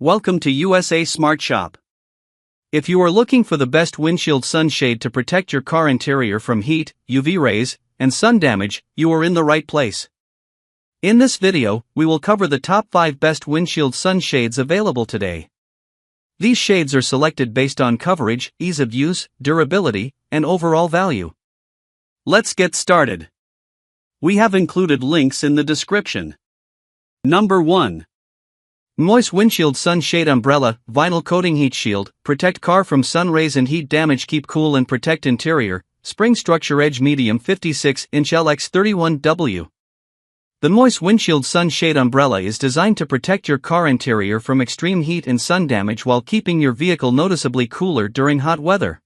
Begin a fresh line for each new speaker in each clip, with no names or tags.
Welcome to USA Smart Shop. If you are looking for the best windshield sunshade to protect your car interior from heat, UV rays, and sun damage, you are in the right place. In this video, we will cover the top 5 best windshield sunshades available today. These shades are selected based on coverage, ease of use, durability, and overall value. Let's get started. We have included links in the description. Number 1. Moist Windshield Sunshade Umbrella, Vinyl Coating Heat Shield, protect car from sun rays and heat damage, keep cool and protect interior, Spring Structure Edge Medium 56-inch LX31W. The Moist Windshield Sunshade Umbrella is designed to protect your car interior from extreme heat and sun damage while keeping your vehicle noticeably cooler during hot weather.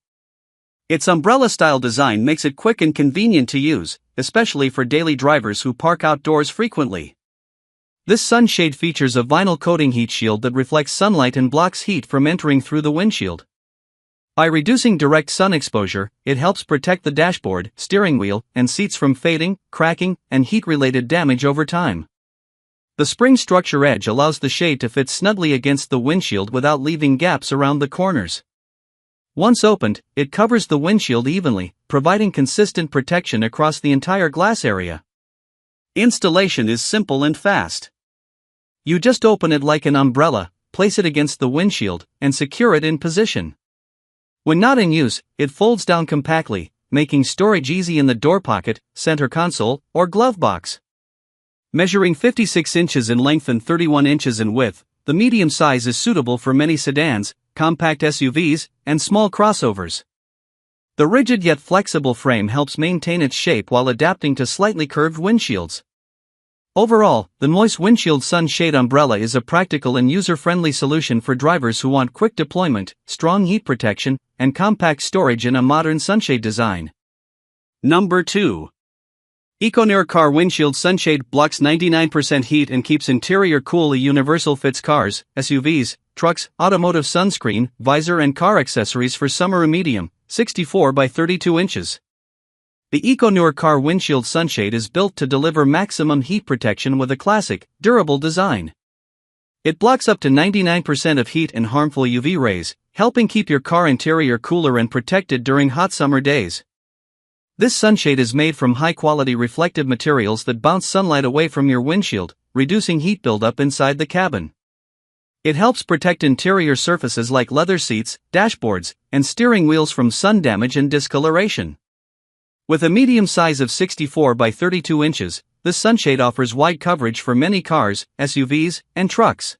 Its umbrella-style design makes it quick and convenient to use, especially for daily drivers who park outdoors frequently. This sunshade features a vinyl coating heat shield that reflects sunlight and blocks heat from entering through the windshield. By reducing direct sun exposure, it helps protect the dashboard, steering wheel, and seats from fading, cracking, and heat-related damage over time. The spring structure edge allows the shade to fit snugly against the windshield without leaving gaps around the corners. Once opened, it covers the windshield evenly, providing consistent protection across the entire glass area. Installation is simple and fast. You just open it like an umbrella, place it against the windshield, and secure it in position. When not in use, it folds down compactly, making storage easy in the door pocket, center console, or glove box. Measuring 56 inches in length and 31 inches in width, the medium size is suitable for many sedans, compact SUVs, and small crossovers. The rigid yet flexible frame helps maintain its shape while adapting to slightly curved windshields. Overall, the Moist Windshield Sunshade Umbrella is a practical and user-friendly solution for drivers who want quick deployment, strong heat protection, and compact storage in a modern sunshade design. Number 2. EcoNur Car Windshield Sunshade blocks 99% heat and keeps interior cool. A universal fits cars, SUVs, trucks, automotive sunscreen, visor and car accessories for summer. Medium, 64 by 32 inches. The EcoNur Car Windshield Sunshade is built to deliver maximum heat protection with a classic, durable design. It blocks up to 99% of heat and harmful UV rays, helping keep your car interior cooler and protected during hot summer days. This sunshade is made from high-quality reflective materials that bounce sunlight away from your windshield, reducing heat buildup inside the cabin. It helps protect interior surfaces like leather seats, dashboards, and steering wheels from sun damage and discoloration. With a medium size of 64 by 32 inches, this sunshade offers wide coverage for many cars, SUVs, and trucks.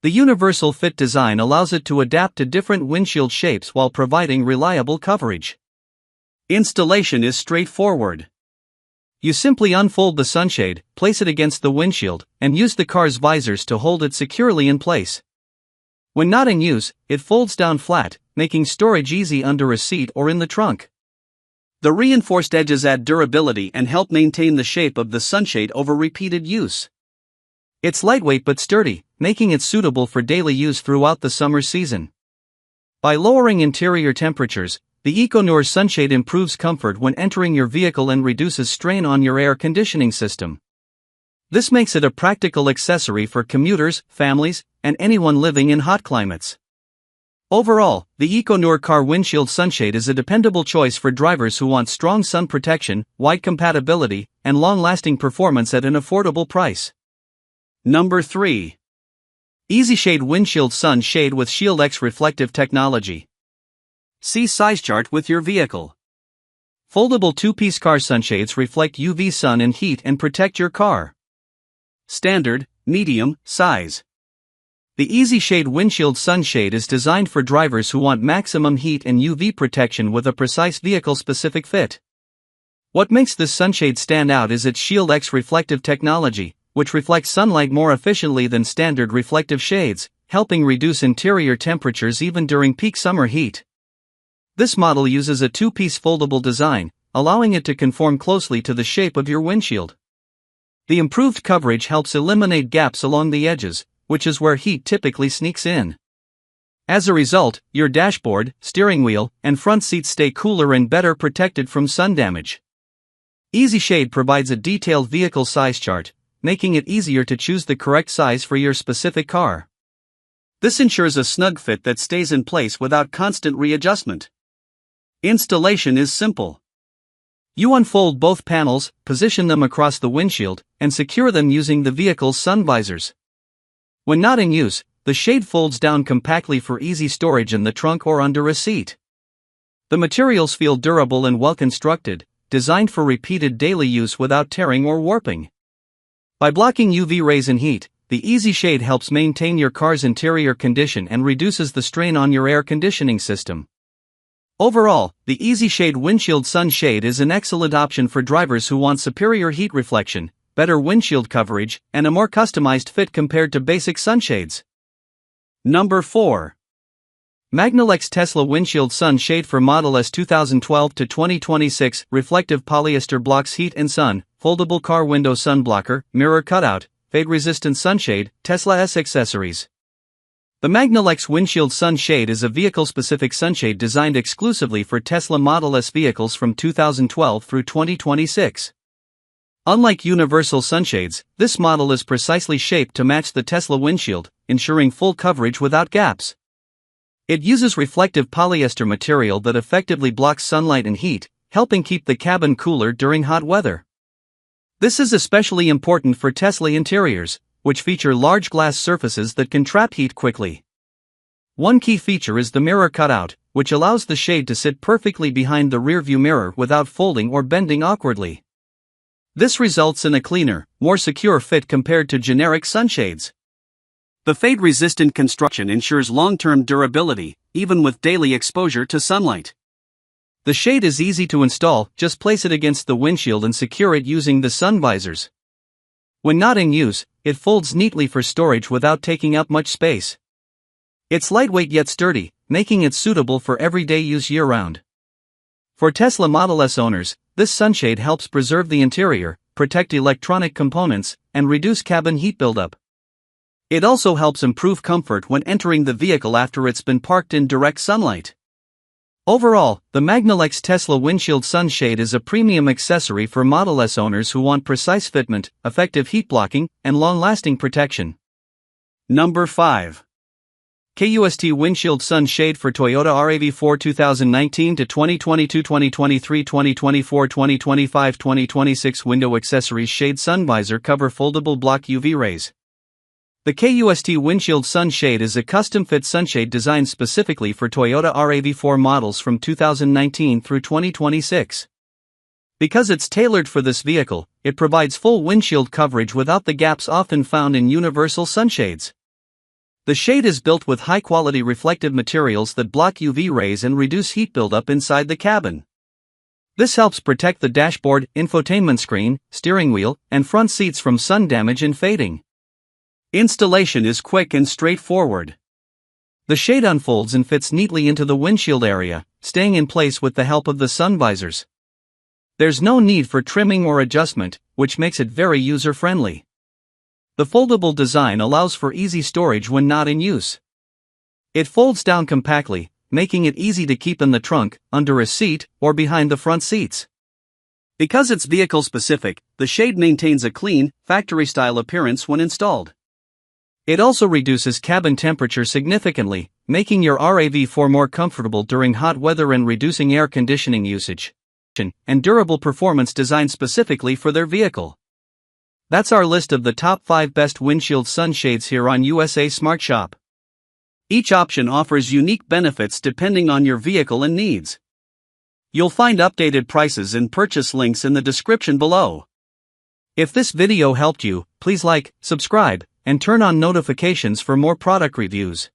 The universal fit design allows it to adapt to different windshield shapes while providing reliable coverage. Installation is straightforward. You simply unfold the sunshade, place it against the windshield, and use the car's visors to hold it securely in place. When not in use, it folds down flat, making storage easy under a seat or in the trunk. The reinforced edges add durability and help maintain the shape of the sunshade over repeated use. It's lightweight but sturdy, making it suitable for daily use throughout the summer season. By lowering interior temperatures, the EcoNur Sunshade improves comfort when entering your vehicle and reduces strain on your air conditioning system. This makes it a practical accessory for commuters, families, and anyone living in hot climates. Overall, the EcoNur Car Windshield Sunshade is a dependable choice for drivers who want strong sun protection, wide compatibility, and long-lasting performance at an affordable price. Number 3. EasyShade Windshield Sun Shade with Shield X Reflective Technology. See size chart with your vehicle. Foldable 2-piece car sunshades reflect UV sun and heat and protect your car. Standard, medium, size. The EasyShade Windshield Sunshade is designed for drivers who want maximum heat and UV protection with a precise vehicle-specific fit. What makes this sunshade stand out is its Shield X reflective technology, which reflects sunlight more efficiently than standard reflective shades, helping reduce interior temperatures even during peak summer heat. This model uses a 2-piece foldable design, allowing it to conform closely to the shape of your windshield. The improved coverage helps eliminate gaps along the edges, which is where heat typically sneaks in. As a result, your dashboard, steering wheel, and front seats stay cooler and better protected from sun damage. EasyShade provides a detailed vehicle size chart, making it easier to choose the correct size for your specific car. This ensures a snug fit that stays in place without constant readjustment. Installation is simple. You unfold both panels, position them across the windshield, and secure them using the vehicle's sun visors. When not in use, the shade folds down compactly for easy storage in the trunk or under a seat. The materials feel durable and well constructed, designed for repeated daily use without tearing or warping. By blocking UV rays and heat, the Easy Shade helps maintain your car's interior condition and reduces the strain on your air conditioning system. Overall, the Easy Shade Windshield Sun Shade is an excellent option for drivers who want superior heat reflection, better windshield coverage, and a more customized fit compared to basic sunshades. Number 4. Magnalex Tesla Windshield Sun Shade for Model S 2012 to 2026. Reflective polyester blocks heat and sun, foldable car window sun blocker, mirror cutout, fade-resistant sunshade, Tesla S accessories. The Magnalex Windshield Sun Shade is a vehicle-specific sunshade designed exclusively for Tesla Model S vehicles from 2012 through 2026. Unlike universal sunshades, this model is precisely shaped to match the Tesla windshield, ensuring full coverage without gaps. It uses reflective polyester material that effectively blocks sunlight and heat, helping keep the cabin cooler during hot weather. This is especially important for Tesla interiors, which feature large glass surfaces that can trap heat quickly. One key feature is the mirror cutout, which allows the shade to sit perfectly behind the rearview mirror without folding or bending awkwardly. This results in a cleaner, more secure fit compared to generic sunshades. The fade-resistant construction ensures long-term durability, even with daily exposure to sunlight. The shade is easy to install, just place it against the windshield and secure it using the sun visors. When not in use, it folds neatly for storage without taking up much space. It's lightweight yet sturdy, making it suitable for everyday use year-round. For Tesla Model S owners, this sunshade helps preserve the interior, protect electronic components, and reduce cabin heat buildup. It also helps improve comfort when entering the vehicle after it's been parked in direct sunlight. Overall, the Magnalex Tesla Windshield Sun Shade is a premium accessory for Model S owners who want precise fitment, effective heat blocking, and long-lasting protection. Number 5. KUST Windshield Sun Shade for Toyota RAV4 2019 to 2022, 2023, 2024, 2025, 2026. Window accessories: shade, sun visor cover, foldable, block UV rays. The KUST Windshield Sun Shade is a custom-fit sunshade designed specifically for Toyota RAV4 models from 2019 through 2026. Because it's tailored for this vehicle, it provides full windshield coverage without the gaps often found in universal sunshades. The shade is built with high-quality reflective materials that block UV rays and reduce heat buildup inside the cabin. This helps protect the dashboard, infotainment screen, steering wheel, and front seats from sun damage and fading. Installation is quick and straightforward. The shade unfolds and fits neatly into the windshield area, staying in place with the help of the sun visors. There's no need for trimming or adjustment, which makes it very user-friendly. The foldable design allows for easy storage when not in use. It folds down compactly, making it easy to keep in the trunk, under a seat, or behind the front seats. Because it's vehicle-specific, the shade maintains a clean, factory-style appearance when installed. It also reduces cabin temperature significantly, making your RAV4 more comfortable during hot weather and reducing air conditioning usage. And durable performance designed specifically for their vehicle. That's our list of the top 5 best windshield sunshades here on USA Smart Shop. Each option offers unique benefits depending on your vehicle and needs. You'll find updated prices and purchase links in the description below. If this video helped you, please like, subscribe, and turn on notifications for more product reviews.